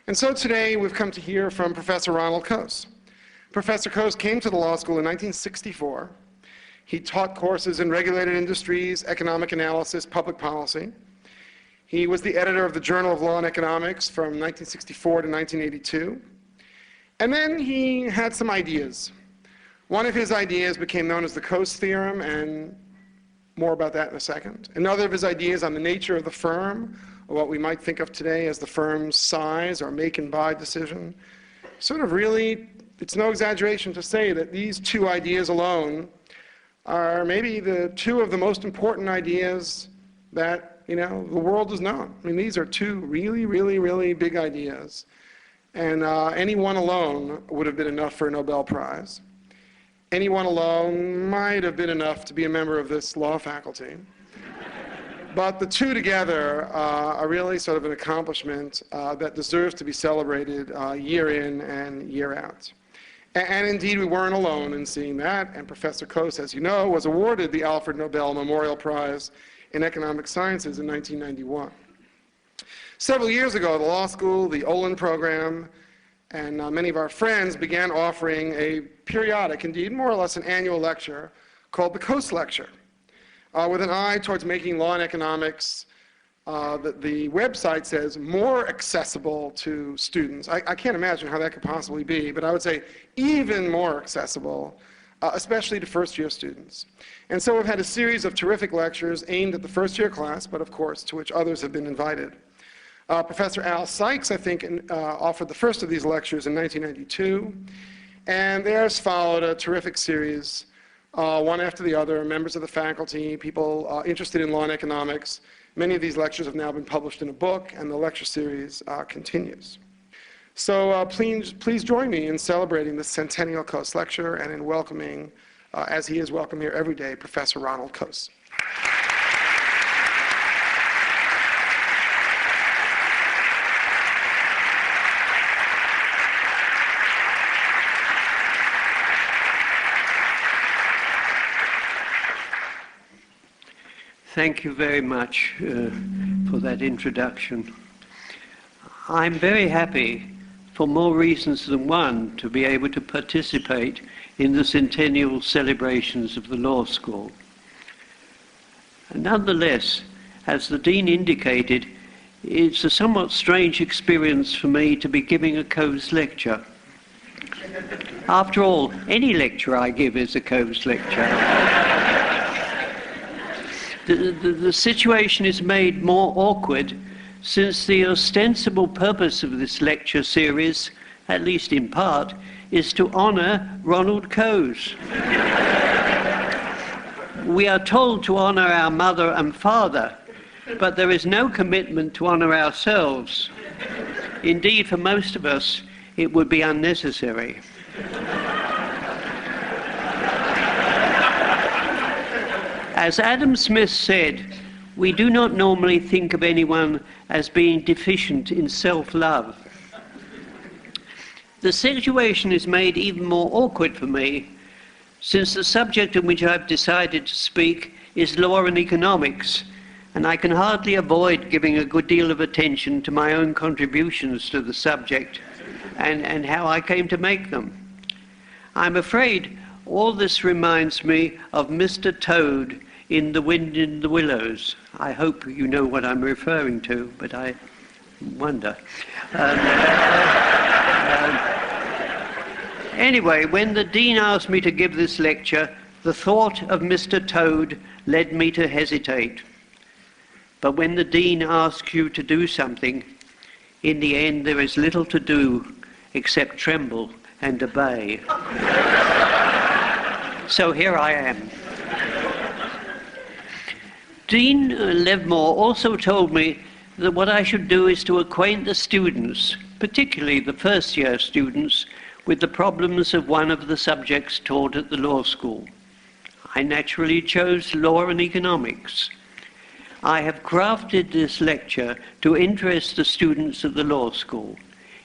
And so today we've come to hear from Professor Ronald Coase. Professor Coase came to the law school in 1964. He taught courses in regulated industries, economic analysis, public policy. He was the editor of the Journal of Law and Economics from 1964 to 1982. And then he had some ideas. One of his ideas became known as the Coase theorem, and more about that in a second. Another of his ideas on the nature of the firm, or what we might think of today as the firm's size or make and buy decision, sort of really, it's no exaggeration to say that these two ideas alone are maybe the two of the most important ideas that, the world has known. I mean, these are two really, really, really big ideas. And any one alone would have been enough for a Nobel Prize. Any one alone might have been enough to be a member of this law faculty. But the two together are really sort of an accomplishment that deserves to be celebrated year in and year out. And indeed, we weren't alone in seeing that. And Professor Coase, as you know, was awarded the Alfred Nobel Memorial Prize in Economic Sciences in 1991. Several years ago, the law school, the Olin program, and many of our friends began offering a periodic, indeed more or less an annual lecture called the Coase Lecture, with an eye towards making law and economics, the website says, more accessible to students. I can't imagine how that could possibly be, but I would say even more accessible, especially to first-year students. And so we've had a series of terrific lectures aimed at the first-year class, but of course to which others have been invited. Professor Al Sykes, I think, offered the first of these lectures in 1992, and there's followed a terrific series, one after the other, members of the faculty, people interested in law and economics. Many of these lectures have now been published in a book, and the lecture series continues. So please join me in celebrating the Centennial Coase Lecture and in welcoming, as he is welcome here every day, Professor Ronald Coase. Thank you very much for that introduction. I'm very happy, for more reasons than one, to be able to participate in the centennial celebrations of the law school. Nonetheless, as the Dean indicated, it's a somewhat strange experience for me to be giving a Coase lecture. After all, any lecture I give is a Coase lecture. The situation is made more awkward since the ostensible purpose of this lecture series, at least in part, is to honor Ronald Coase. We are told to honor our mother and father, but there is no commitment to honor ourselves. Indeed, for most of us, it would be unnecessary. As Adam Smith said, we do not normally think of anyone as being deficient in self-love. The situation is made even more awkward for me, since the subject on which I've decided to speak is law and economics, and I can hardly avoid giving a good deal of attention to my own contributions to the subject and how I came to make them. I'm afraid all this reminds me of Mr. Toad in The Wind in the Willows. I hope you know what I'm referring to, but I wonder. Anyway, when the Dean asked me to give this lecture, the thought of Mr. Toad led me to hesitate. But when the Dean asks you to do something, in the end there is little to do except tremble and obey. So here I am. Dean Levmore also told me that what I should do is to acquaint the students, particularly the first-year students, with the problems of one of the subjects taught at the law school. I naturally chose law and economics. I have crafted this lecture to interest the students of the law school.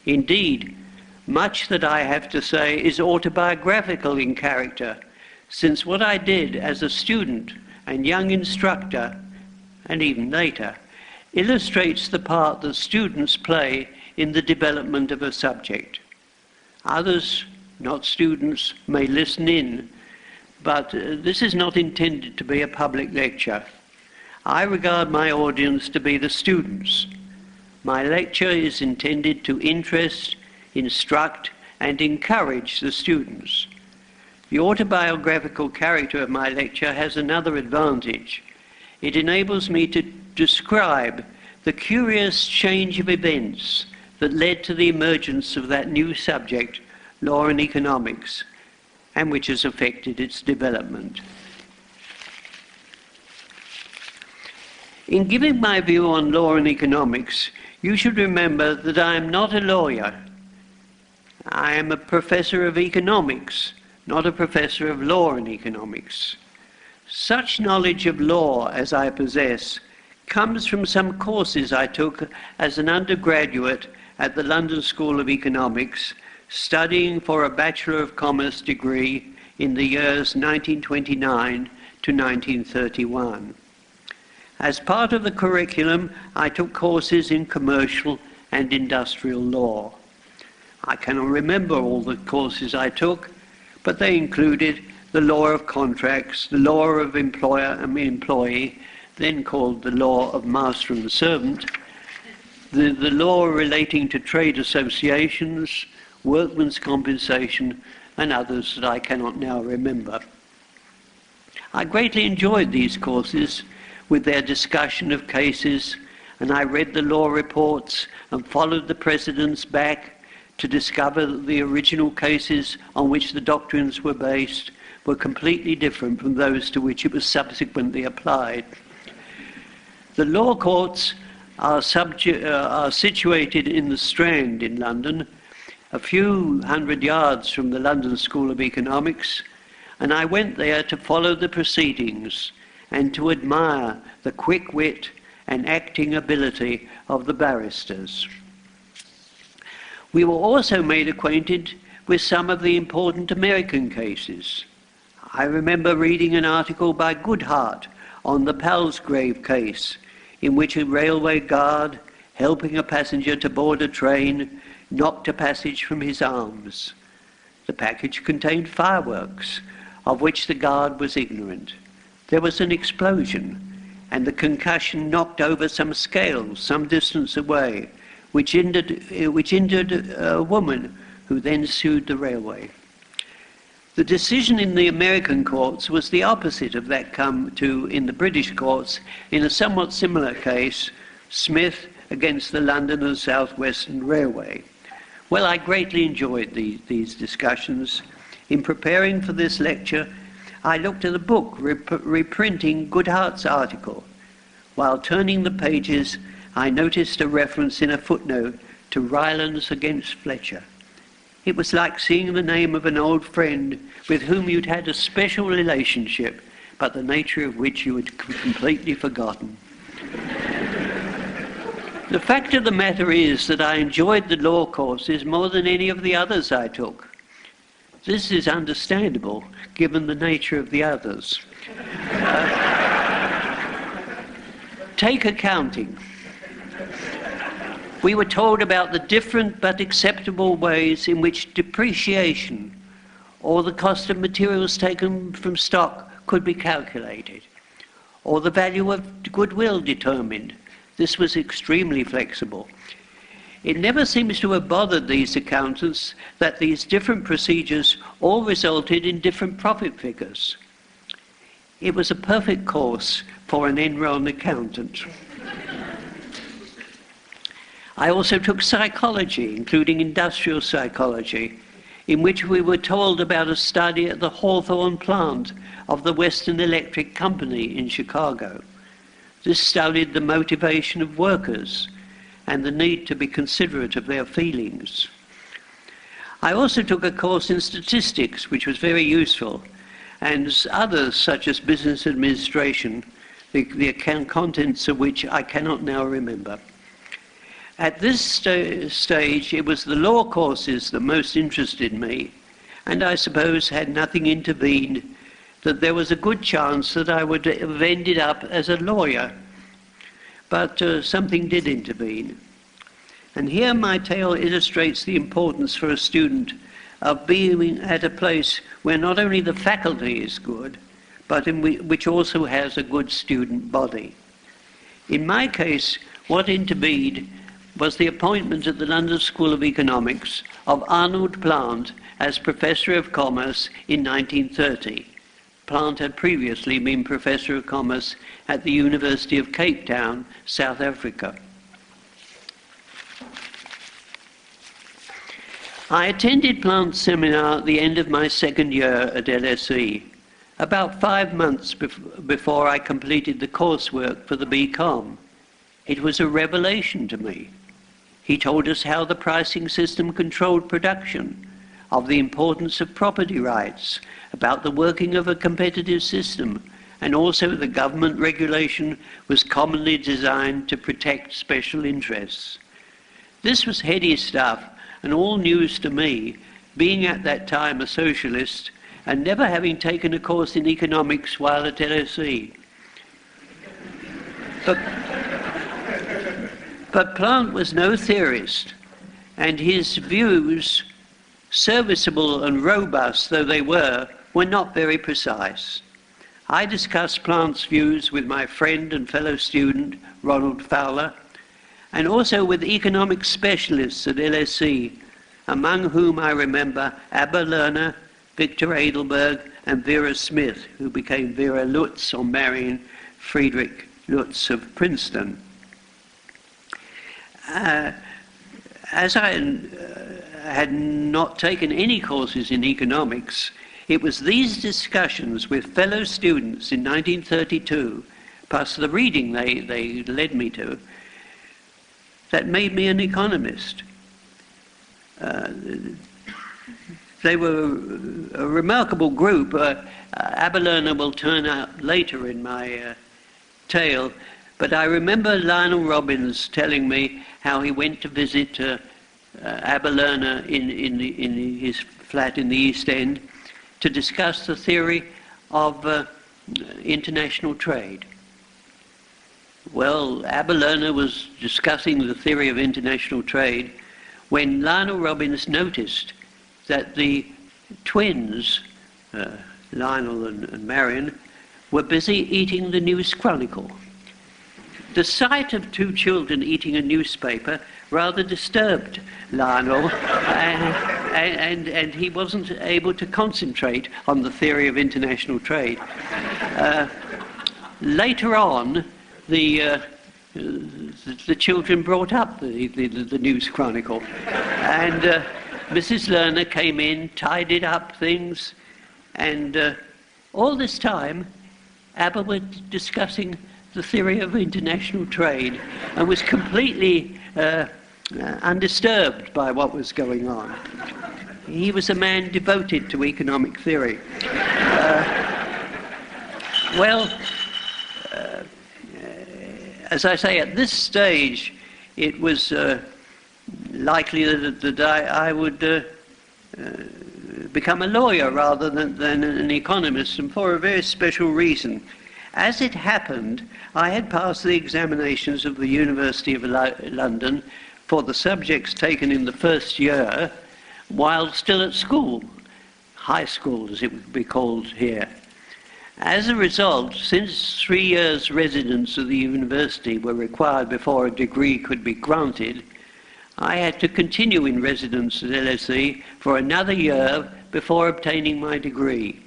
Indeed, much that I have to say is autobiographical in character, since what I did as a student and young instructor, and even later, illustrates the part that students play in the development of a subject. Others, not students, may listen in, but this is not intended to be a public lecture. I regard my audience to be the students. My lecture is intended to interest, instruct, and encourage the students. The autobiographical character of my lecture has another advantage. It enables me to describe the curious change of events that led to the emergence of that new subject, law and economics, and which has affected its development. In giving my view on law and economics, you should remember that I am not a lawyer. I am a professor of economics, not a professor of law and economics. Such knowledge of law as I possess comes from some courses I took as an undergraduate at the London School of Economics, studying for a Bachelor of Commerce degree in the years 1929 to 1931. As part of the curriculum, I took courses in commercial and industrial law. I cannot remember all the courses I took, but they included the law of contracts, the law of employer and employee, then called the law of master and servant, the law relating to trade associations, workmen's compensation, and others that I cannot now remember. I greatly enjoyed these courses with their discussion of cases, and I read the law reports and followed the precedents back to discover that the original cases on which the doctrines were based were completely different from those to which it was subsequently applied. The law courts are situated in the Strand in London, a few hundred yards from the London School of Economics, and I went there to follow the proceedings and to admire the quick wit and acting ability of the barristers. We were also made acquainted with some of the important American cases. I remember reading an article by Goodhart on the Palsgrave case, in which a railway guard, helping a passenger to board a train, knocked a passage from his arms. The package contained fireworks, of which the guard was ignorant. There was an explosion, and the concussion knocked over some scales some distance away, which injured a woman who then sued the railway. The decision in the American courts was the opposite of that come to in the British courts in a somewhat similar case, Smith against the London and South Western Railway. Well, I greatly enjoyed these discussions. In preparing for this lecture, I looked at a book reprinting Goodhart's article. While turning the pages, I noticed a reference in a footnote to Rylands against Fletcher. It was like seeing the name of an old friend with whom you'd had a special relationship, but the nature of which you had completely forgotten. The fact of the matter is that I enjoyed the law courses more than any of the others I took. This is understandable, given the nature of the others. Take accounting. We were told about the different but acceptable ways in which depreciation or the cost of materials taken from stock could be calculated, or the value of goodwill determined. This was extremely flexible. It never seems to have bothered these accountants that these different procedures all resulted in different profit figures. It was a perfect course for an Enron accountant. I also took psychology, including industrial psychology, in which we were told about a study at the Hawthorne plant of the Western Electric Company in Chicago. This studied the motivation of workers and the need to be considerate of their feelings. I also took a course in statistics, which was very useful, and others such as business administration, the contents of which I cannot now remember. At this stage, it was the law courses that most interested me, and I suppose had nothing intervened, that there was a good chance that I would have ended up as a lawyer. But something did intervene. And here my tale illustrates the importance for a student of being at a place where not only the faculty is good, but which also has a good student body. In my case, what intervened was the appointment at the London School of Economics of Arnold Plant as Professor of Commerce in 1930. Plant had previously been Professor of Commerce at the University of Cape Town, South Africa. I attended Plant's seminar at the end of my second year at LSE, about 5 months before I completed the coursework for the BCom. It was a revelation to me. He told us how the pricing system controlled production, of the importance of property rights, about the working of a competitive system, and also the government regulation was commonly designed to protect special interests. This was heady stuff and all news to me, being at that time a socialist and never having taken a course in economics while at LSE. But Plant was no theorist, and his views, serviceable and robust though they were not very precise. I discussed Plant's views with my friend and fellow student, Ronald Fowler, and also with economic specialists at LSE, among whom I remember Abba Lerner, Victor Edelberg, and Vera Smith, who became Vera Lutz on marrying Friedrich Lutz of Princeton. As I had not taken any courses in economics, it was these discussions with fellow students in 1932, plus the reading they led me to, that made me an economist. They were a remarkable group. Abba Lerner will turn out later in my tale, but I remember Lionel Robbins telling me how he went to visit Abba Lerner in his flat in the East End to discuss the theory of international trade. Well, Abba Lerner was discussing the theory of international trade when Lionel Robbins noticed that the twins, Lionel and Marion, were busy eating the News Chronicle. The sight of two children eating a newspaper rather disturbed Lionel, and he wasn't able to concentrate on the theory of international trade. Later on, the children brought up the News Chronicle, and Mrs. Lerner came in, tidied up things, and all this time, Abba was discussing the theory of international trade and was completely undisturbed by what was going on. He was a man devoted to economic theory. As I say, at this stage, it was likely that I would become a lawyer rather than an economist, and for a very special reason. As it happened, I had passed the examinations of the University of London for the subjects taken in the first year while still at school, high school as it would be called here. As a result, since 3 years residence at the university were required before a degree could be granted, I had to continue in residence at LSE for another year before obtaining my degree.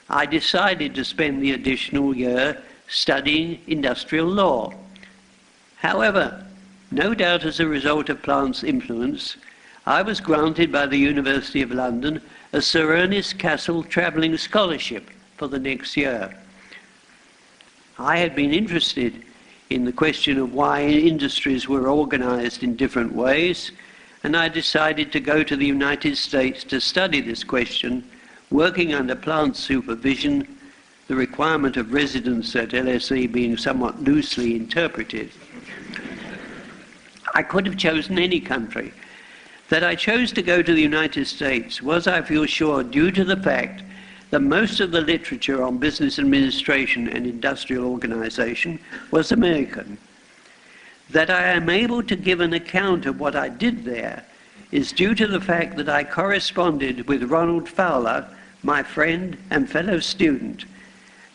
I decided to spend the additional year studying industrial law. However, no doubt as a result of Plant's influence, I was granted by the University of London a Sir Ernest Cassel travelling scholarship for the next year. I had been interested in the question of why industries were organised in different ways, and I decided to go to the United States to study this question, working under Plant's supervision, the requirement of residence at LSE being somewhat loosely interpreted. I could have chosen any country. That I chose to go to the United States was, I feel sure, due to the fact that most of the literature on business administration and industrial organization was American. That I am able to give an account of what I did there is due to the fact that I corresponded with Ronald Fowler, my friend and fellow student,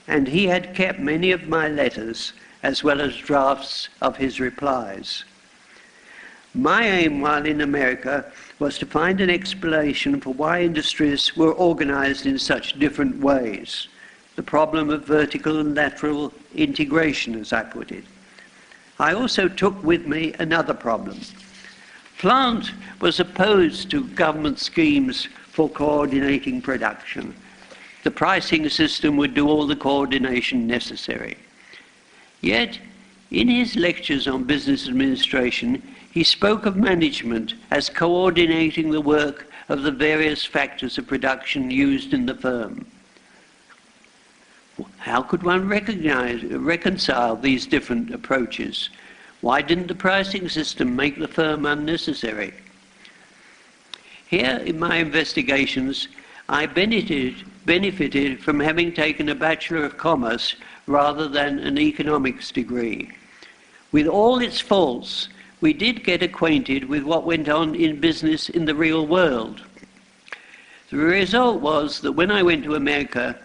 and he had kept many of my letters as well as drafts of his replies. My aim while in America was to find an explanation for why industries were organized in such different ways, the problem of vertical and lateral integration, as I put it. I also took with me another problem. Plant was opposed to government schemes for coordinating production. The pricing system would do all the coordination necessary. Yet, in his lectures on business administration, he spoke of management as coordinating the work of the various factors of production used in the firm. How could one reconcile these different approaches? Why didn't the pricing system make the firm unnecessary? Here in my investigations, I benefited from having taken a Bachelor of Commerce rather than an economics degree. With all its faults, we did get acquainted with what went on in business in the real world. The result was that when I went to America,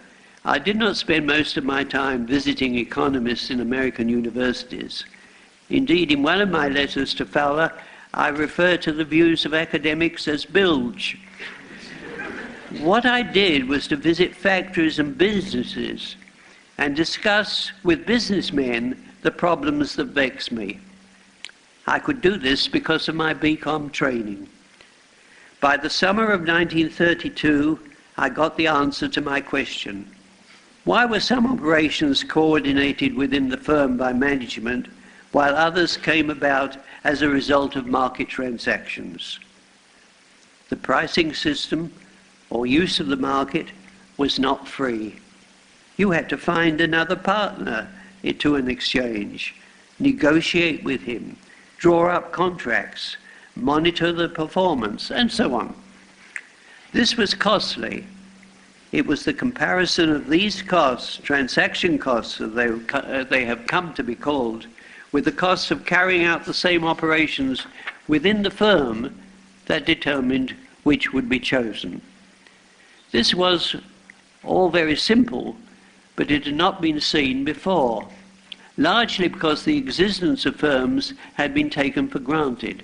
I did not spend most of my time visiting economists in American universities. Indeed, in one of my letters to Fowler, I refer to the views of academics as bilge. What I did was to visit factories and businesses and discuss with businessmen the problems that vex me. I could do this because of my BCom training. By the summer of 1932, I got the answer to my question. Why were some operations coordinated within the firm by management, while others came about as a result of market transactions? The pricing system, or use of the market, was not free. You had to find another partner to an exchange, negotiate with him, draw up contracts, monitor the performance, and so on. This was costly. It was the comparison of these costs, transaction costs as they have come to be called, with the costs of carrying out the same operations within the firm that determined which would be chosen. This was all very simple, but it had not been seen before, largely because the existence of firms had been taken for granted.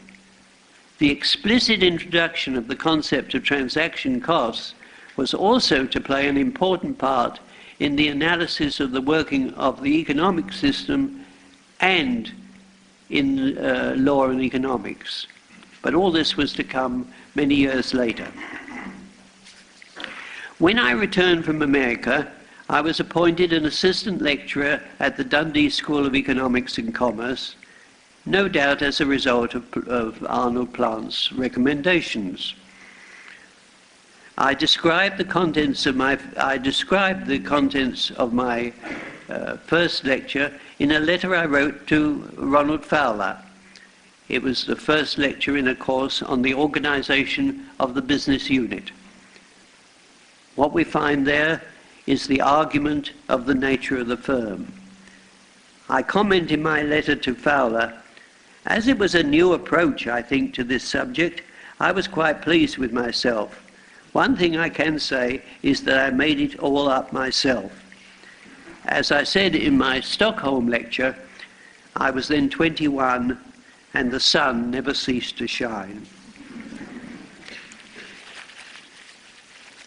The explicit introduction of the concept of transaction costs was also to play an important part in the analysis of the working of the economic system and in law and economics. But all this was to come many years later. When I returned from America, I was appointed an assistant lecturer at the Dundee School of Economics and Commerce, no doubt as a result of Arnold Plant's recommendations. I described the contents of my first lecture in a letter I wrote to Ronald Fowler. It was the first lecture in a course on the organization of the business unit. What we find there is the argument of the nature of the firm. I comment in my letter to Fowler, as it was a new approach, I think, to this subject, I was quite pleased with myself. One thing I can say is that I made it all up myself. As I said in my Stockholm lecture, I was then 21 and the sun never ceased to shine.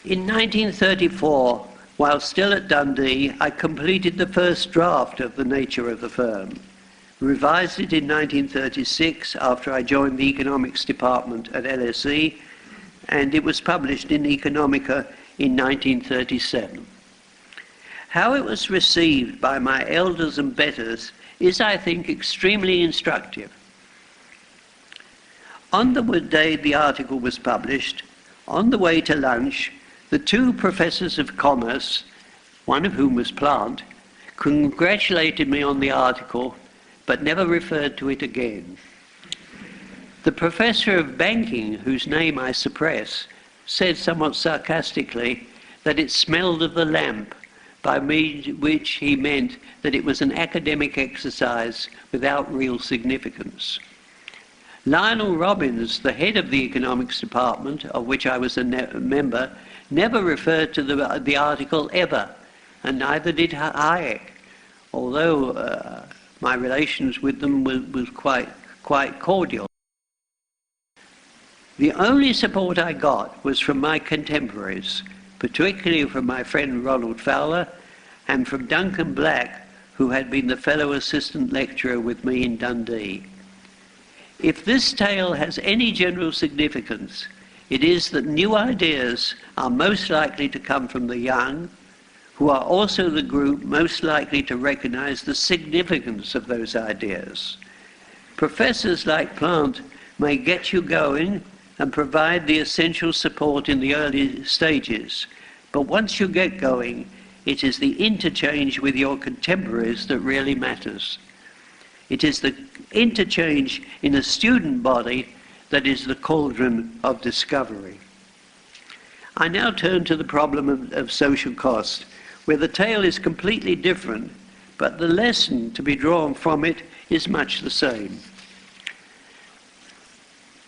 In 1934, while still at Dundee, I completed the first draft of The Nature of the Firm, revised it in 1936 after I joined the economics department at LSE, and it was published in Economica in 1937. How it was received by my elders and betters is, I think, extremely instructive. On the day the article was published, on the way to lunch, the two professors of commerce, one of whom was Plant, congratulated me on the article, but never referred to it again. The professor of banking, whose name I suppress, said somewhat sarcastically that it smelled of the lamp, by which he meant that it was an academic exercise without real significance. Lionel Robbins, the head of the economics department, of which I was a member, never referred to the article ever, and neither did Hayek, although my relations with them was quite cordial. The only support I got was from my contemporaries, particularly from my friend Ronald Fowler and from Duncan Black, who had been the fellow assistant lecturer with me in Dundee. If this tale has any general significance, it is that new ideas are most likely to come from the young, who are also the group most likely to recognize the significance of those ideas. Professors like Plant may get you going and provide the essential support in the early stages, but once you get going, it is the interchange with your contemporaries that really matters. It is the interchange in a student body that is the cauldron of discovery. I now turn to the problem of social cost, where the tale is completely different, but the lesson to be drawn from it is much the same.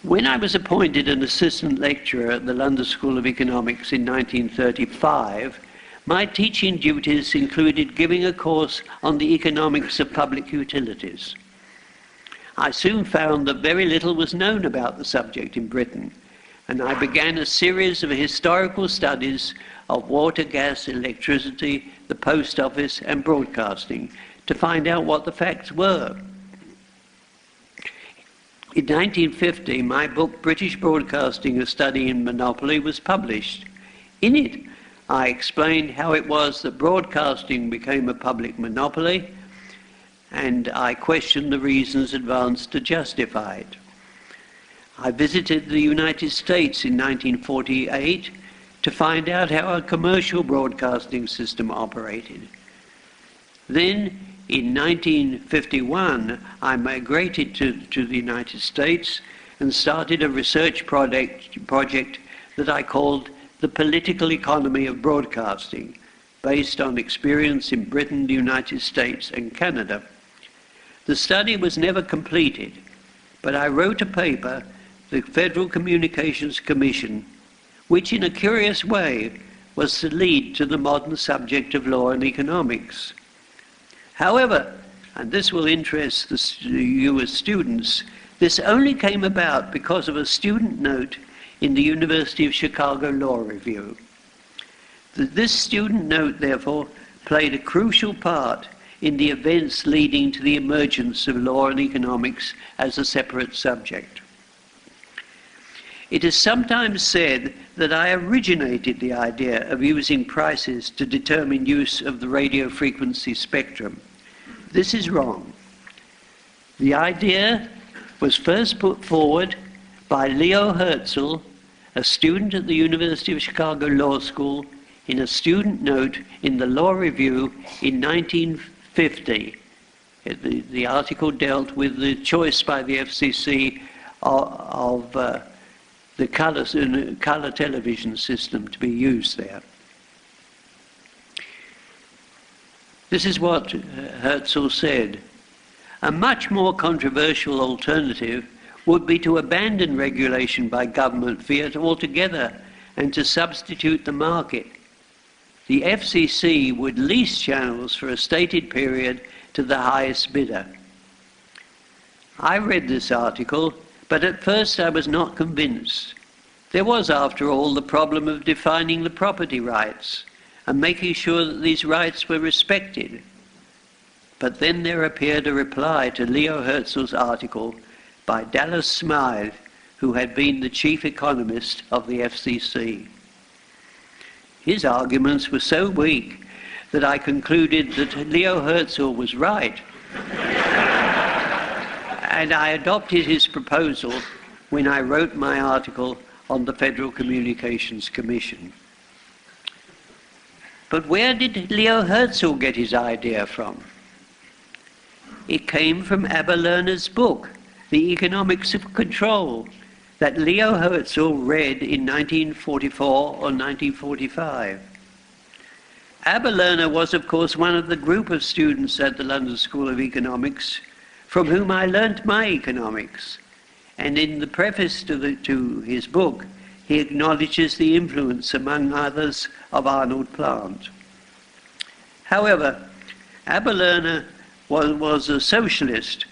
When I was appointed an assistant lecturer at the London School of Economics in 1935, my teaching duties included giving a course on the economics of public utilities. I soon found that very little was known about the subject in Britain, and I began a series of historical studies of water, gas, electricity, the post office, and broadcasting to find out what the facts were. In 1950, my book, British Broadcasting, A Study in Monopoly, was published. In it, I explained how it was that broadcasting became a public monopoly, and I questioned the reasons advanced to justify it. I visited the United States in 1948 to find out how a commercial broadcasting system operated. Then, in 1951, I migrated to the United States and started a research project that I called The Political Economy of Broadcasting, based on experience in Britain, the United States, and Canada. The study was never completed, but I wrote a paper, the Federal Communications Commission, which in a curious way was the lead to the modern subject of law and economics. However, and this will interest you as students, this only came about because of a student note in the University of Chicago Law Review. This student note, therefore, played a crucial part in the events leading to the emergence of law and economics as a separate subject. It is sometimes said that I originated the idea of using prices to determine use of the radio frequency spectrum. This is wrong. The idea was first put forward by Leo Herzl, a student at the University of Chicago Law School, in a student note in the Law Review in 1950. The article dealt with the choice by the FCC of the colour television system to be used there. This is what Herzl said. A much more controversial alternative would be to abandon regulation by government fiat altogether and to substitute the market. The FCC would lease channels for a stated period to the highest bidder. I read this article, but at first I was not convinced. There was, after all, the problem of defining the property rights and making sure that these rights were respected. But then there appeared a reply to Leo Herzl's article by Dallas Smythe, who had been the chief economist of the FCC. His arguments were so weak that I concluded that Leo Herzl was right. And I adopted his proposal when I wrote my article on the Federal Communications Commission. But where did Leo Herzl get his idea from? It came from Abba Lerner's book, The Economics of Control, that Leo Herzl read in 1944 or 1945. Aber Lerner was, of course, one of the group of students at the London School of Economics from whom I learnt my economics. And in the preface to his book, he acknowledges the influence, among others, of Arnold Plant. However, Aber Lerner was a socialist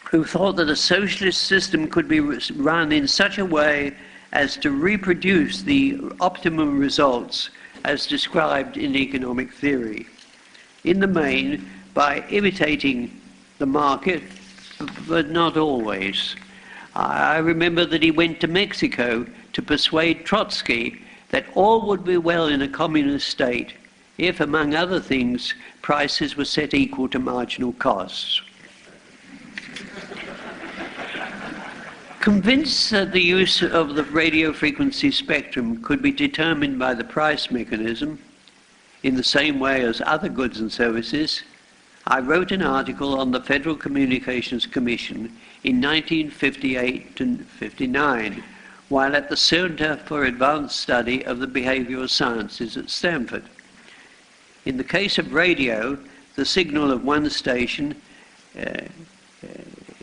who thought that a socialist system could be run in such a way as to reproduce the optimum results as described in economic theory, in the main by imitating the market, but not always. I remember that he went to Mexico to persuade Trotsky that all would be well in a communist state if, among other things, prices were set equal to marginal costs. Convinced that the use of the radio frequency spectrum could be determined by the price mechanism, in the same way as other goods and services, I wrote an article on the Federal Communications Commission in 1958 to 59, while at the Center for Advanced Study of the Behavioral Sciences at Stanford. In the case of radio, the signal of one station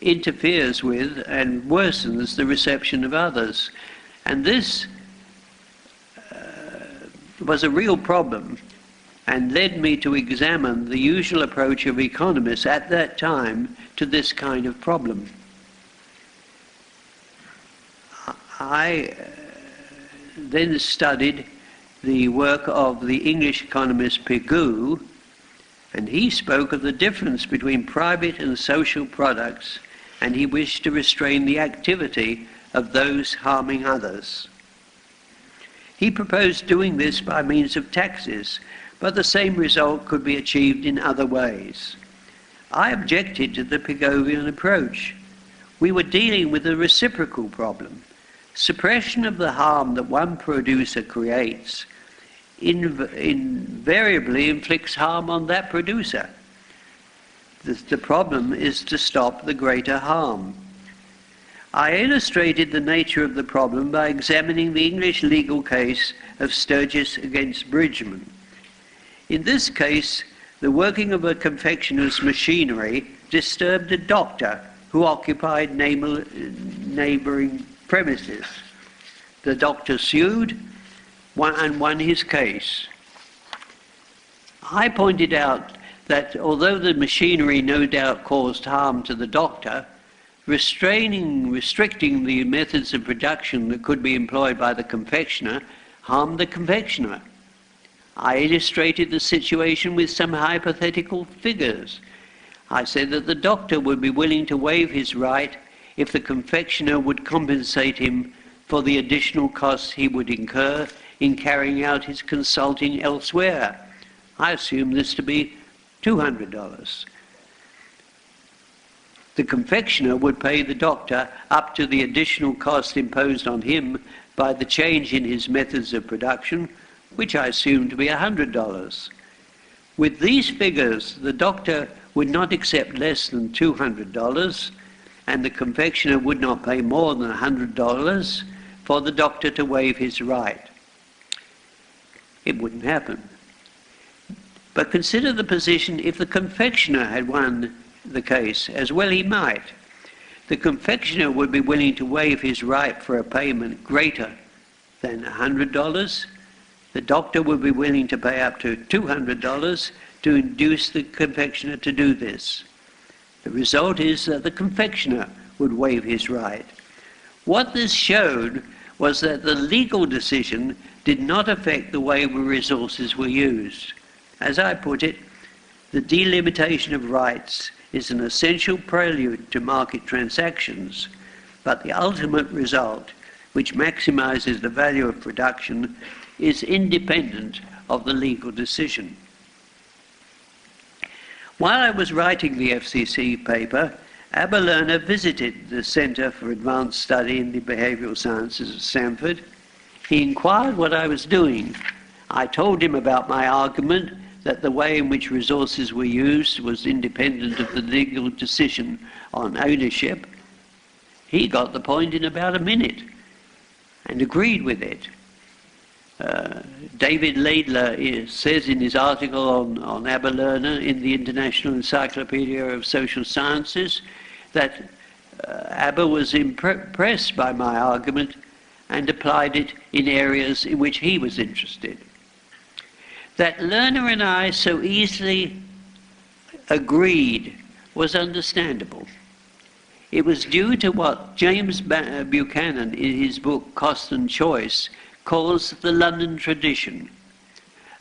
interferes with and worsens the reception of others. And this was a real problem and led me to examine the usual approach of economists at that time to this kind of problem. I then studied the work of the English economist Pigou, and he spoke of the difference between private and social products, and he wished to restrain the activity of those harming others. He proposed doing this by means of taxes, but the same result could be achieved in other ways. I objected to the Pigovian approach. We were dealing with a reciprocal problem. Suppression of the harm that one producer creates invariably inflicts harm on that producer. The problem is to stop the greater harm. I illustrated the nature of the problem by examining the English legal case of Sturgis against Bridgman. In this case, the working of a confectioner's machinery disturbed a doctor who occupied neighboring premises. The doctor sued and won his case. I pointed out that although the machinery no doubt caused harm to the doctor, restricting the methods of production that could be employed by the confectioner harmed the confectioner. I illustrated the situation with some hypothetical figures. I said that the doctor would be willing to waive his right if the confectioner would compensate him for the additional costs he would incur in carrying out his consulting elsewhere. I assume this to be $200. The confectioner would pay the doctor up to the additional cost imposed on him by the change in his methods of production, which I assume to be $100. With these figures, the doctor would not accept less than $200, and the confectioner would not pay more than $100 for the doctor to waive his right. It wouldn't happen. But consider the position if the confectioner had won the case, as well he might. The confectioner would be willing to waive his right for a payment greater than $100. The doctor would be willing to pay up to $200 to induce the confectioner to do this. The result is that the confectioner would waive his right. What this showed was that the legal decision did not affect the way resources were used. As I put it, the delimitation of rights is an essential prelude to market transactions, but the ultimate result, which maximizes the value of production, is independent of the legal decision. While I was writing the FCC paper, Aber Lerner visited the Center for Advanced Study in the Behavioral Sciences at Stanford. He inquired what I was doing. I told him about my argument that the way in which resources were used was independent of the legal decision on ownership. He got the point in about a minute and agreed with it. David Laidler says in his article on Aber Lerner in the International Encyclopedia of Social Sciences that Aber was impressed by my argument and applied it in areas in which he was interested. That Lerner and I so easily agreed was understandable. It was due to what James Buchanan in his book Cost and Choice calls the London tradition,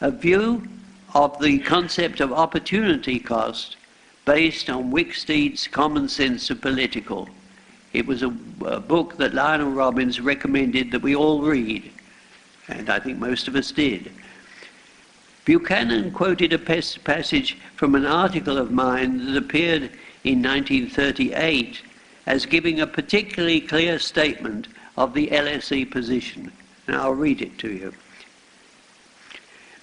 a view of the concept of opportunity cost based on Wicksteed's Common Sense of Political. It was a book that Lionel Robbins recommended that we all read, and I think most of us did. Buchanan quoted a passage from an article of mine that appeared in 1938 as giving a particularly clear statement of the LSE position. Now I'll read it to you.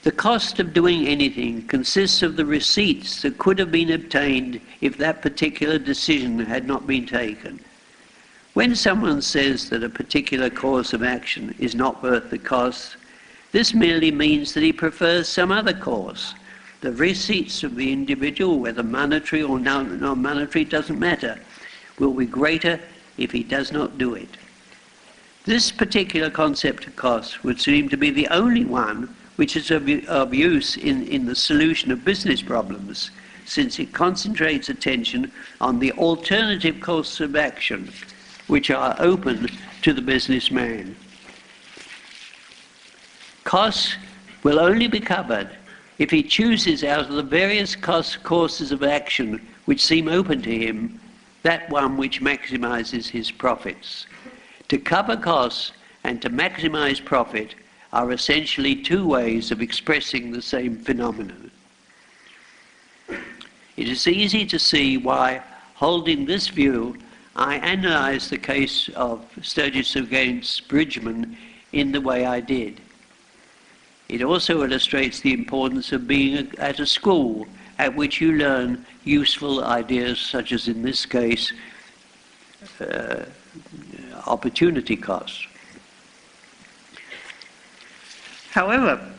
The cost of doing anything consists of the receipts that could have been obtained if that particular decision had not been taken. When someone says that a particular course of action is not worth the cost, this merely means that he prefers some other course. The receipts of the individual, whether monetary or non-monetary, doesn't matter, will be greater if he does not do it. This particular concept of cost would seem to be the only one which is of use in the solution of business problems, since it concentrates attention on the alternative courses of action which are open to the businessman. Costs will only be covered if he chooses out of the various courses of action which seem open to him, that one which maximizes his profits. To cover costs and to maximize profit are essentially two ways of expressing the same phenomenon. It is easy to see why, holding this view, I analyzed the case of Sturgis against Bridgman in the way I did. It also illustrates the importance of being at a school at which you learn useful ideas, such as in this case, opportunity costs. However,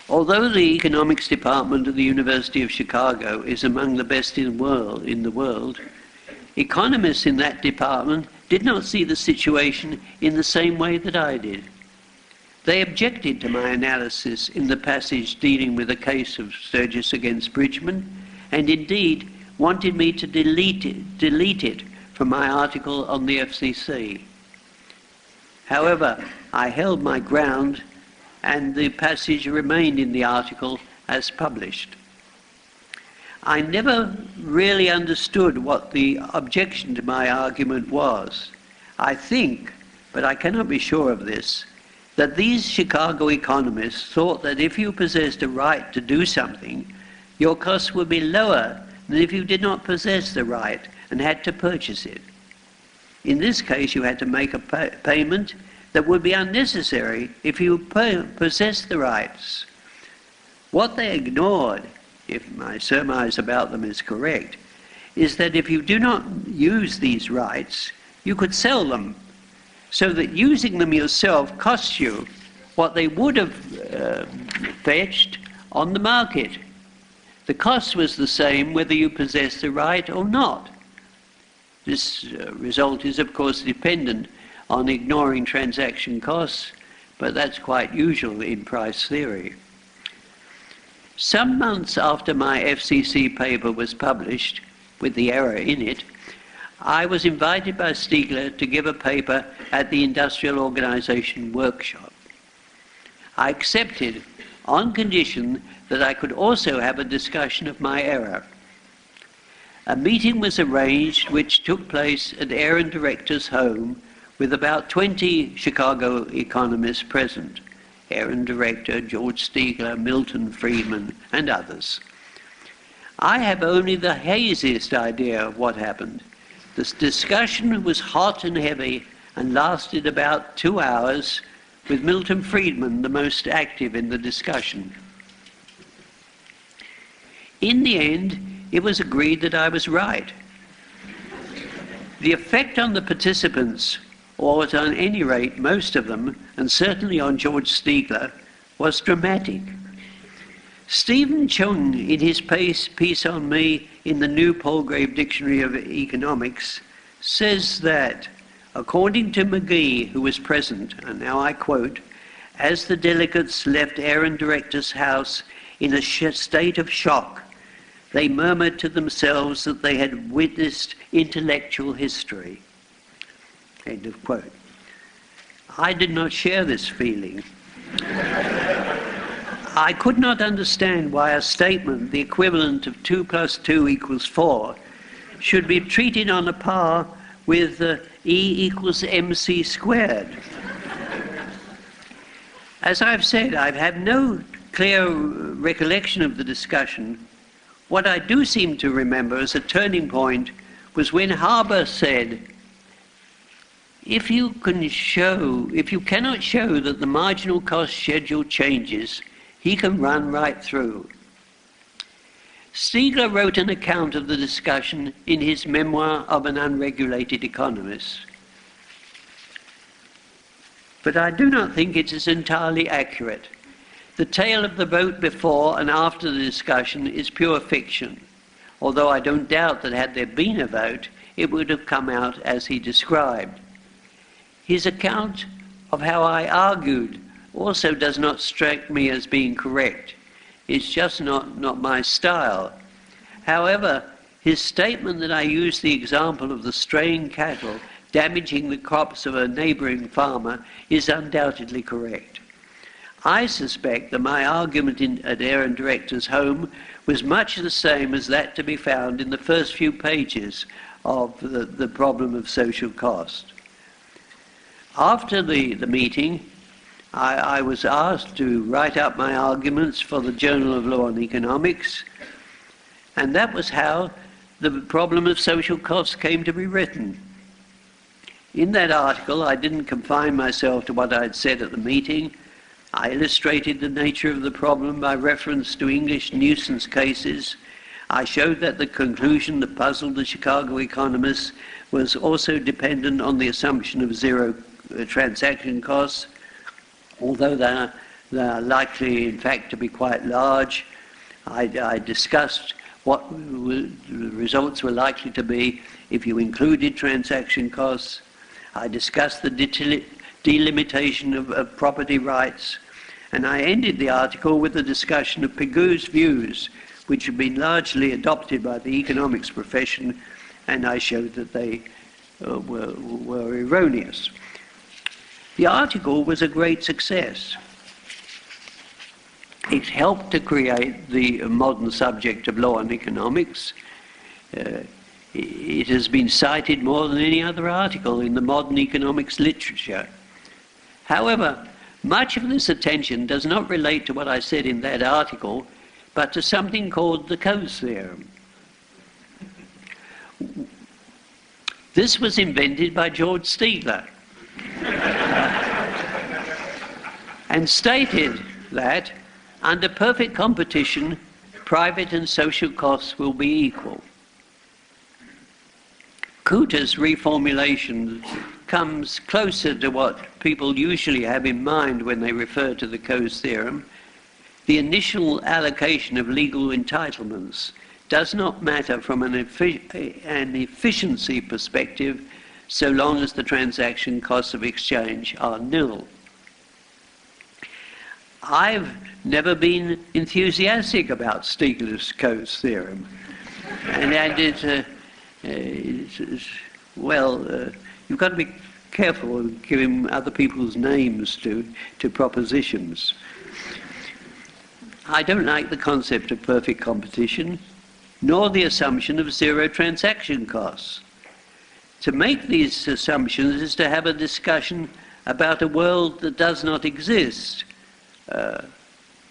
although the economics department of the University of Chicago is among the best in the world, economists in that department did not see the situation in the same way that I did. They objected to my analysis in the passage dealing with the case of Sturgis against Bridgman, and indeed wanted me to delete it from my article on the FCC. However, I held my ground, and the passage remained in the article as published. I never really understood what the objection to my argument was. I think, but I cannot be sure of this, that these Chicago economists thought that if you possessed a right to do something, your costs would be lower than if you did not possess the right and had to purchase it. In this case, you had to make a payment that would be unnecessary if you possessed the rights. What they ignored, if my surmise about them is correct, is that if you do not use these rights, you could sell them, so that using them yourself costs you what they would have fetched on the market. The cost was the same whether you possessed the right or not. This result is, of course, dependent on ignoring transaction costs, but that's quite usual in price theory. Some months after my FCC paper was published, with the error in it, I was invited by Stiegler to give a paper at the Industrial Organization workshop. I accepted on condition that I could also have a discussion of my error. A meeting was arranged which took place at Aaron Director's home with about 20 Chicago economists present. Aaron Director, George Stiegler, Milton Friedman, and others. I have only the haziest idea of what happened. This discussion was hot and heavy and lasted about 2 hours, with Milton Friedman the most active in the discussion. In the end, it was agreed that I was right. The effect on the participants or at any rate most of them, and certainly on George Stiegler, was dramatic. Stephen Chung, in his piece on me in the New Palgrave Dictionary of Economics, says that, according to McGee, who was present, and now I quote, "As the delegates left Aaron Director's house in a state of shock, they murmured to themselves that they had witnessed intellectual history." End of quote. I did not share this feeling. I could not understand why a statement, the equivalent of 2 + 2 = 4, should be treated on a par with E = mc squared. As I've said, I have no clear recollection of the discussion. What I do seem to remember as a turning point was when Haber said, if you cannot show that the marginal cost schedule changes, he can run right through. Stiegler wrote an account of the discussion in his Memoir of an Unregulated Economist. But I do not think it is entirely accurate. The tale of the vote before and after the discussion is pure fiction, although I don't doubt that had there been a vote, it would have come out as he described. His account of how I argued also does not strike me as being correct. It's just not my style. However, his statement that I used the example of the straying cattle damaging the crops of a neighboring farmer is undoubtedly correct. I suspect that my argument at Aaron Director's home was much the same as that to be found in the first few pages of the problem of social cost. After the meeting, I was asked to write up my arguments for the Journal of Law and Economics, and that was how the problem of social costs came to be written. In that article, I didn't confine myself to what I'd said at the meeting. I illustrated the nature of the problem by reference to English nuisance cases. I showed that the conclusion that puzzled the Chicago economists was also dependent on the assumption of zero transaction costs, although they are likely, in fact, to be quite large. I discussed what the results were likely to be if you included transaction costs. I discussed the delimitation of property rights, and I ended the article with a discussion of Pigue's views, which had been largely adopted by the economics profession, and I showed that they were erroneous. The article was a great success. It helped to create the modern subject of law and economics. It has been cited more than any other article in the modern economics literature. However, much of this attention does not relate to what I said in that article, but to something called the Coase theorem. This was invented by George Stiegler and stated that under perfect competition, private and social costs will be equal. Couta's reformulation comes closer to what people usually have in mind when they refer to the Coase theorem. The initial allocation of legal entitlements does not matter from an efficiency perspective so long as the transaction costs of exchange are nil. I've never been enthusiastic about Stiegler's Coase theorem, and you've got to be careful giving other people's names to propositions. I don't like the concept of perfect competition, nor the assumption of zero transaction costs. To make these assumptions is to have a discussion about a world that does not exist,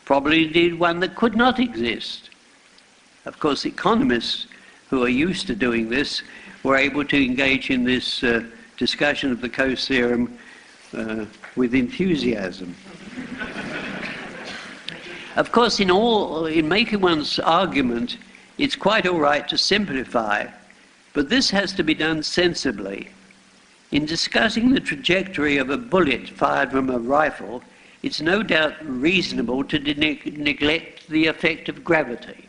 probably indeed one that could not exist. Of course, economists who are used to doing this were able to engage in this discussion of the Coase theorem with enthusiasm. Of course, in making one's argument, it's quite all right to simplify, but this has to be done sensibly. In discussing the trajectory of a bullet fired from a rifle, it's no doubt reasonable to neglect the effect of gravity.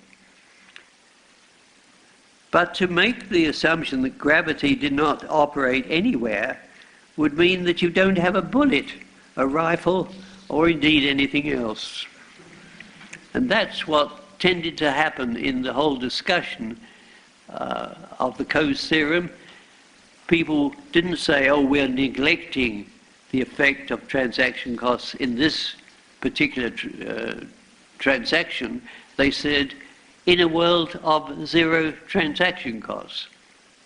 But to make the assumption that gravity did not operate anywhere would mean that you don't have a bullet, a rifle, or indeed anything else. And that's what tended to happen in the whole discussion of the Coase theorem. People didn't say, oh, we're neglecting the effect of transaction costs in this particular transaction. They said, in a world of zero transaction costs,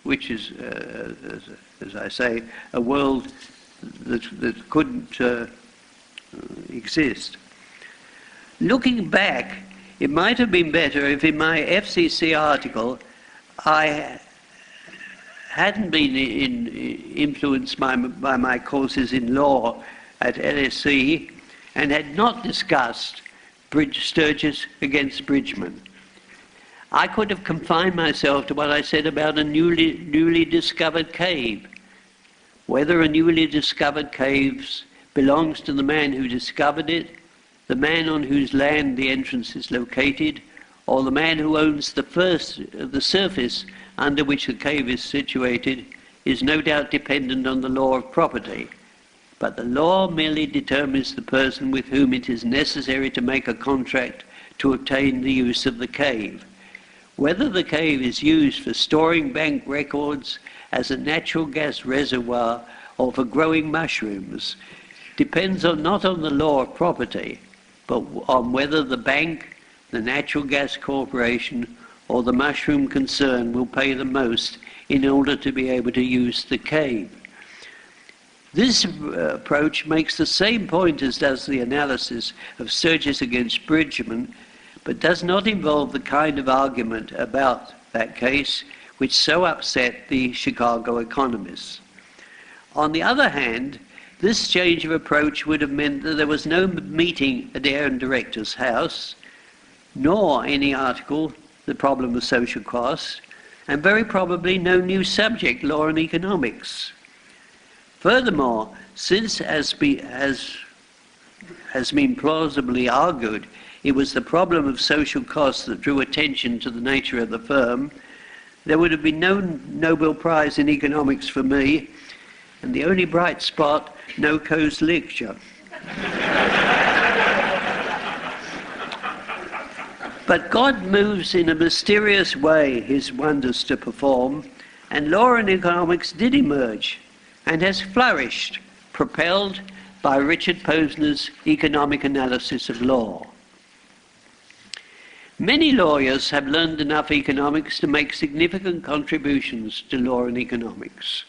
which is, as I say, a world that couldn't exist. Looking back, it might have been better if in my FCC article I hadn't been influenced by my courses in law at LSE and had not discussed Sturgis against Bridgman. I could have confined myself to what I said about a newly discovered cave. Whether a newly discovered cave belongs to the man who discovered it, the man on whose land the entrance is located, or the man who owns the surface under which the cave is situated, is no doubt dependent on the law of property. But the law merely determines the person with whom it is necessary to make a contract to obtain the use of the cave. Whether the cave is used for storing bank records, as a natural gas reservoir, or for growing mushrooms depends not on the law of property, but on whether the bank, the natural gas corporation, or the mushroom concern will pay the most in order to be able to use the cave. This approach makes the same point as does the analysis of Sturgis against Bridgman, but does not involve the kind of argument about that case which so upset the Chicago economists. On the other hand, this change of approach would have meant that there was no meeting at the Aaron Director's house, nor any article, The Problem of Social Costs, and very probably no new subject, Law and Economics. Furthermore, since, as has been plausibly argued, it was the problem of social costs that drew attention to the nature of the firm, there would have been no Nobel Prize in economics for me, and the only bright spot, no Coase Lecture. But God moves in a mysterious way his wonders to perform, and law and economics did emerge and has flourished, propelled by Richard Posner's economic analysis of law. Many lawyers have learned enough economics to make significant contributions to law and economics.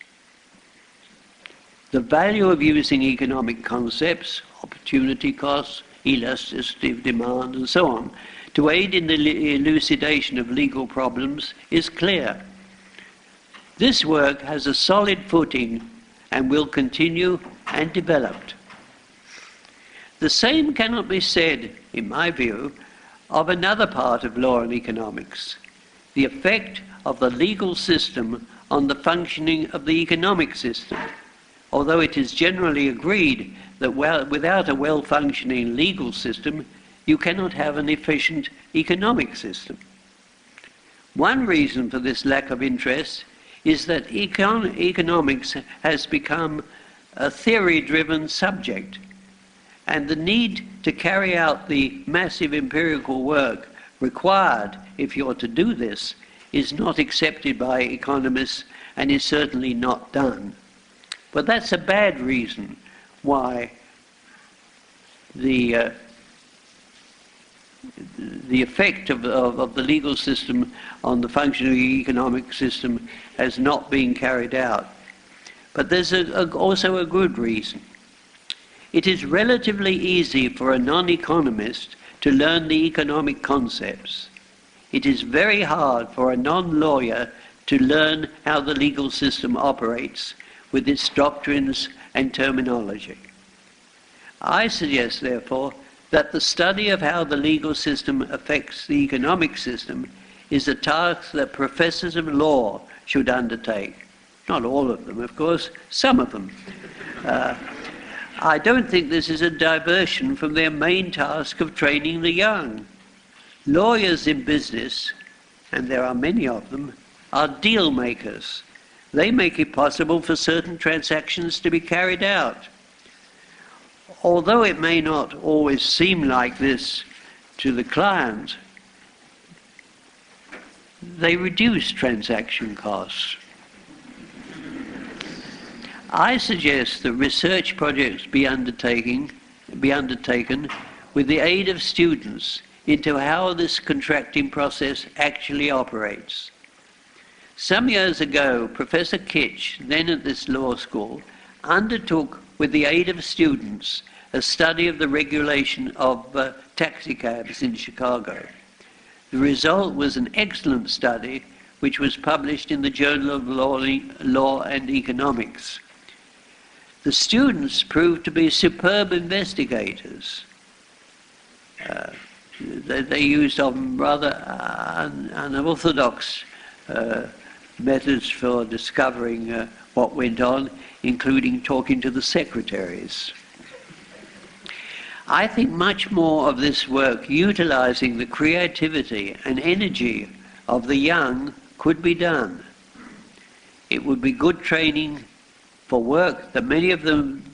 The value of using economic concepts, opportunity costs, elasticity of demand, and so on, to aid in the elucidation of legal problems is clear. This work has a solid footing and will continue and develop. The same cannot be said, in my view, of another part of law and economics, the effect of the legal system on the functioning of the economic system, although it is generally agreed that without a well-functioning legal system, you cannot have an efficient economic system. One reason for this lack of interest is that economics has become a theory-driven subject, and the need to carry out the massive empirical work required if you're to do this is not accepted by economists and is certainly not done. But that's a bad reason why the effect of the legal system on the functioning of the economic system has not been carried out. But there's also a good reason. It is relatively easy for a non-economist to learn the economic concepts. It is very hard for a non-lawyer to learn how the legal system operates with its doctrines and terminology. I suggest, therefore, that the study of how the legal system affects the economic system is a task that professors of law should undertake, Not all of them, of course, some of them. I don't think this is a diversion from their main task of training the young. Lawyers in business, and there are many of them, are deal makers. They make it possible for certain transactions to be carried out. Although it may not always seem like this to the client, they reduce transaction costs. I suggest that research projects be undertaken with the aid of students into how this contracting process actually operates. Some years ago, Professor Kitch, then at this law school, undertook with the aid of students a study of the regulation of taxicabs in Chicago. The result was an excellent study which was published in the Journal of Law and Economics. The students proved to be superb investigators. They used rather unorthodox methods for discovering what went on, including talking to the secretaries. I think much more of this work, utilizing the creativity and energy of the young, could be done. It would be good training for work that many of them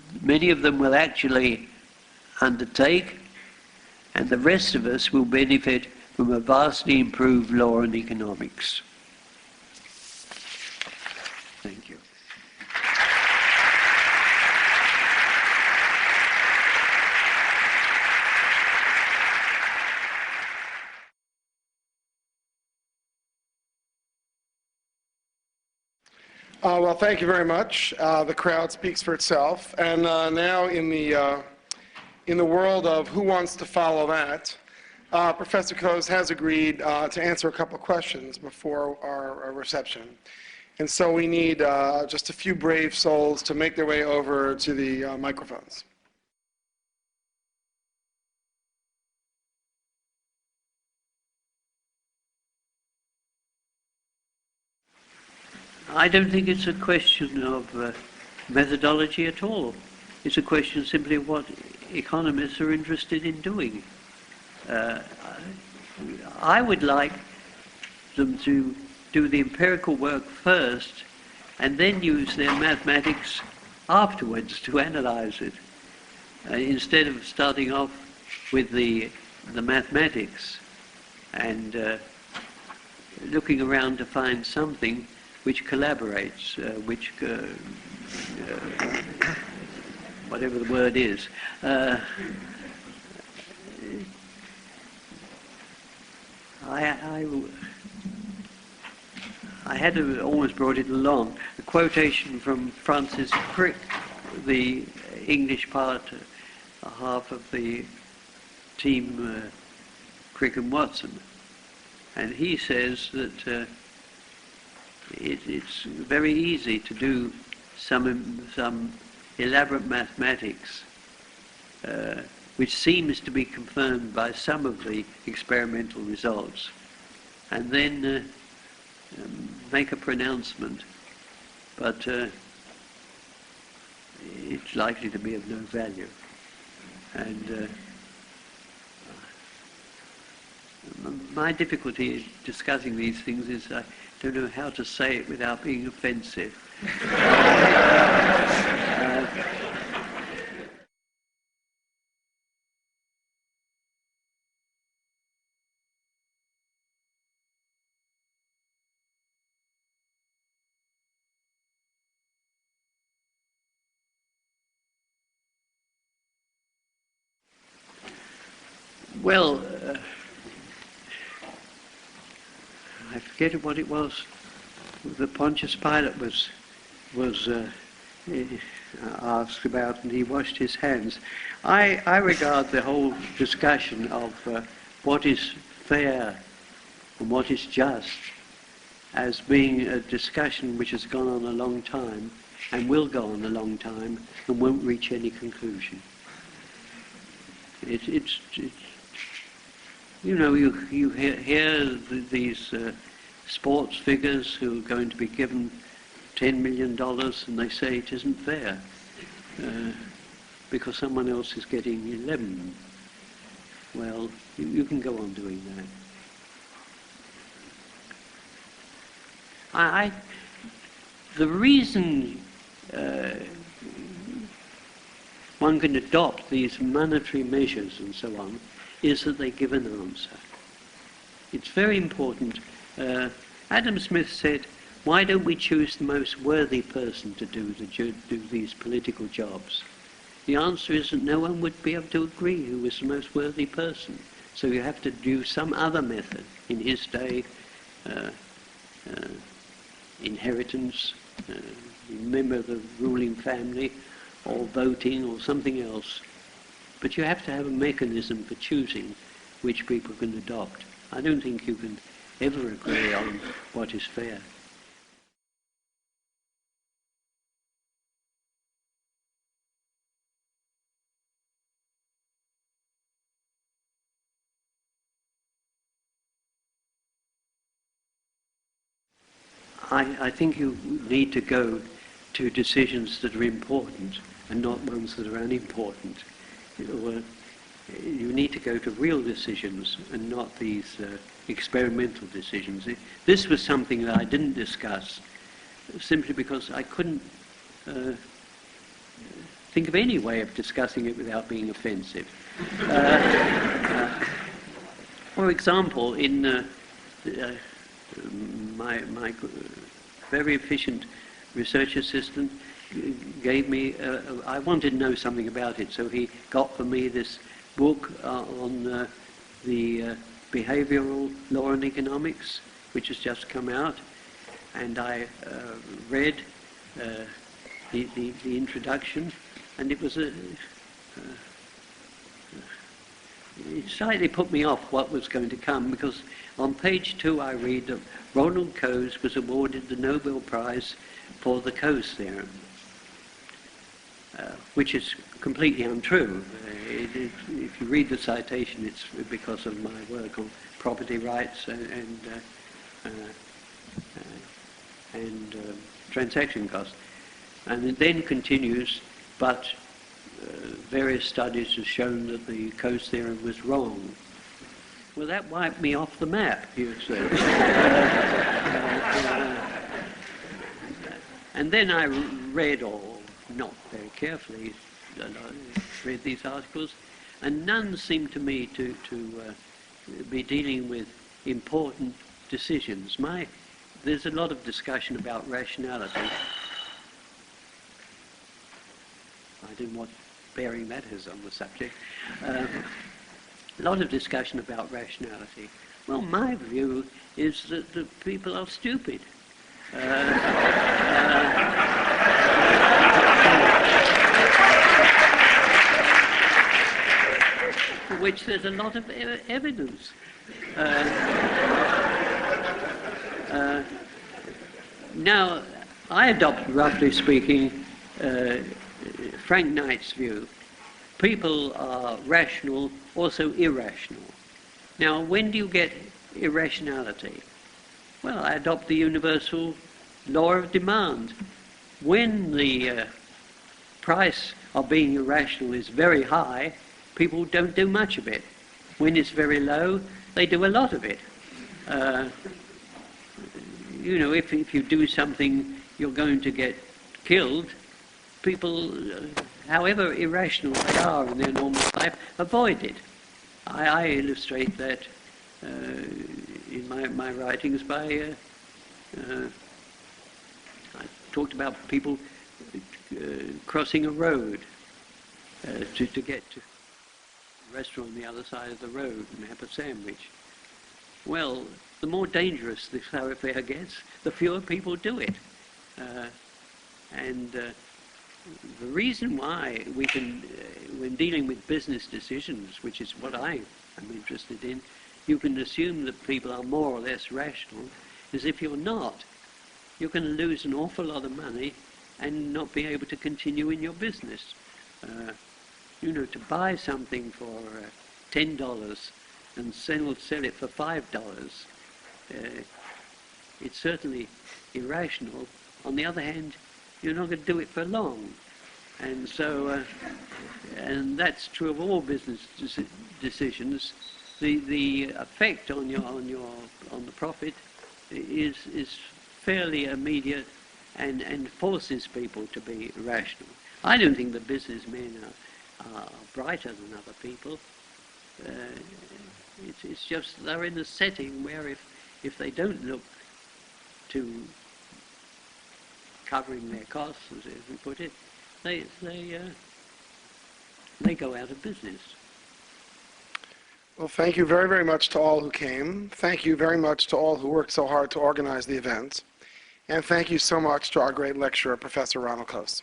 will actually undertake, and the rest of us will benefit from a vastly improved law and economics. Thank you. Well, thank you very much. The crowd speaks for itself. And now in the world of who wants to follow that, Professor Coase has agreed to answer a couple of questions before our reception. And so we need just a few brave souls to make their way over to the microphones. I don't think it's a question of methodology at all. It's a question simply of what economists are interested in doing. I would like them to do the empirical work first and then use their mathematics afterwards to analyze it, instead of starting off with the mathematics and looking around to find something which collaborates, whatever the word is. I had almost brought it along. A quotation from Francis Crick, the English part, half of the team Crick and Watson. And he says that it's very easy to do some elaborate mathematics, which seems to be confirmed by some of the experimental results, and then make a pronouncement, but it's likely to be of no value. And my difficulty in discussing these things is I don't know how to say it without being offensive. Well, I forget what it was that Pontius Pilate was asked about, and he washed his hands. I regard the whole discussion of what is fair and what is just as being a discussion which has gone on a long time and will go on a long time and won't reach any conclusion. It's you know, you hear these sports figures who are going to be given $10 million and they say it isn't fair because someone else is getting 11. Well, you can go on doing that. The reason one can adopt these monetary measures and so on is that they give an answer. It's very important. Adam Smith said, why don't we choose the most worthy person to do these political jobs? The answer is that no one would be able to agree who was the most worthy person. So you have to do some other method. In his day, inheritance, member of the ruling family, or voting, or something else. But you have to have a mechanism for choosing which people can adopt. I don't think you can ever agree on what is fair. I think you need to go to decisions that are important and not ones that are unimportant. You need to go to real decisions and not these experimental decisions. This was something that I didn't discuss simply because I couldn't think of any way of discussing it without being offensive. For example, in my very efficient research assistant gave me, I wanted to know something about it, so he got for me this book on the behavioral law and economics, which has just come out, and I read the introduction, and it was it slightly put me off what was going to come, because on page 2 I read that Ronald Coase was awarded the Nobel Prize for the Coase theorem, which is completely untrue. If you read the citation, it's because of my work on property rights and transaction costs. And it then continues, but various studies have shown that the Coase theorem was wrong. Well, that wiped me off the map, you said. And then I read, or not very carefully, read these articles, and none seemed to me to be dealing with important decisions. There's a lot of discussion about rationality. I don't know what bearing that has on the subject. A lot of discussion about rationality. Well, my view is that the people are stupid. For which there's a lot of evidence. Now, I adopt, roughly speaking, Frank Knight's view. People are rational, also irrational. Now, when do you get irrationality? Well, I adopt the universal law of demand. When the price of being irrational is very high, people don't do much of it. When it's very low, they do a lot of it. You know, if you do something you're going to get killed, people, however irrational they are in their normal life, avoid it. I illustrate that in my writings by, I talked about people crossing a road to get to a restaurant on the other side of the road and have a sandwich. Well, the more dangerous this thoroughfare gets, the fewer people do it. The reason why we can, when dealing with business decisions, which is what I am interested in, you can assume that people are more or less rational, is if you're not, you're going to lose an awful lot of money and not be able to continue in your business. You know, to buy something for $10 and sell it for $5, it's certainly irrational On the other hand, you're not going to do it for long. And so, and that's true of all business decisions. The effect on the profit is fairly immediate and forces people to be rational. I don't think that businessmen are brighter than other people. It's just they're in a setting where if they don't look to covering their costs, as we put it, they go out of business. Well, thank you very, very much to all who came. Thank you very much to all who worked so hard to organize the event. And thank you so much to our great lecturer, Professor Ronald Coase.